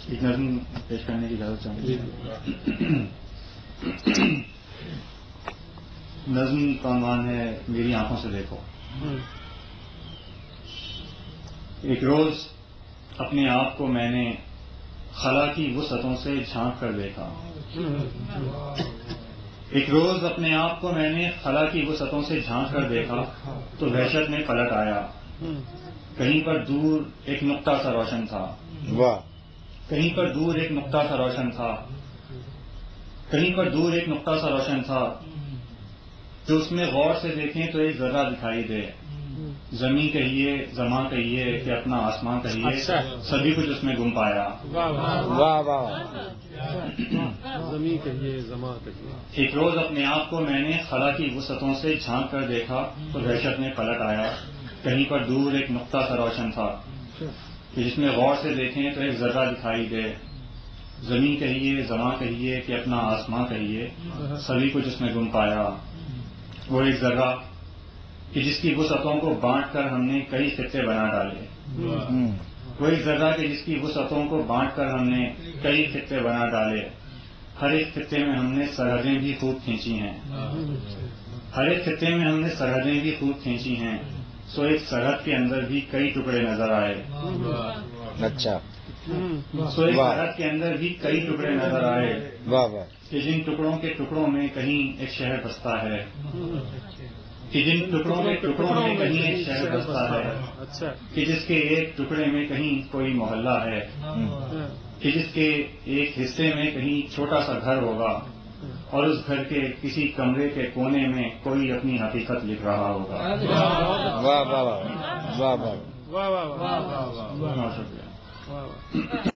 ایک نظم پیش کرنے کی اجازت چاہوں گی. نظم کا عنوان ہے میری آنکھوں سے دیکھو. ایک روز اپنے آپ کو میں نے خلا کی وسعتوں سے جھانک کر دیکھا. ایک روز اپنے آپ کو میں نے خلا کی وسعتوں سے جھانک کر دیکھا تو وحشت میں پلٹ آیا. کہیں پر دور ایک نقطہ سا روشن تھا. واہ. کہیں پر دور ایک نقطہ سا روشن تھا. کہیں پر دور ایک نقطہ سا روشن تھا جو اس میں غور سے دیکھیں تو ایک ذرہ دکھائی دے. زمین کہیے زماں کہیے کہ اپنا آسمان کہیے سبھی کچھ اس میں گم پایا. واہ واہ. زمین کہیے زماں کہیے. ایک روز اپنے آپ کو میں نے خلا کی وسعتوں سے جھانک کر دیکھا تو وحشت میں پلٹ آیا. کہیں پر دور ایک نقطہ سا روشن تھا کہ جس میں غور سے دیکھیں تو ایک ذرہ دکھائی دے. زمین کہیے زماں کہیے کہ اپنا آسمان کہیے سبھی کچھ اس میں گم پایا. وہ ایک ذرہ کہ جس کی وسعتوں کو بانٹ کر ہم نے کئی خطے بنا ڈالے. وہ ایک ذرہ کہ جس کی وسعتوں کو بانٹ کر ہم نے کئی خطے بنا ڈالے. ہر ایک خطے میں ہم نے سرحدیں بھی خوب کھینچی ہیں. ہر ایک خطے میں ہم نے سرحدیں بھی خوب کھینچی ہیں. سو ایک سرحد کے اندر بھی کئی ٹکڑے نظر آئے. اچھا. سو ایک سرحد کے اندر بھی کئی ٹکڑے نظر آئے واہ واہ. کہ جن ٹکڑوں کے ٹکڑوں میں کہیں ایک شہر بستا ہے. کہ جن ٹکڑوں کے ٹکڑوں میں کہیں ایک شہر بستا ہے. کہ جس کے ایک ٹکڑے میں کہیں کوئی محلہ ہے. کہ جس کے ایک حصے میں کہیں چھوٹا سا گھر ہوگا اور اس گھر کے کسی کمرے کے کونے میں کوئی اپنی حقیقت لکھ رہا ہوگا. واہ واہ واہ واہ واہ. واہ واہ واہ. شکریہ.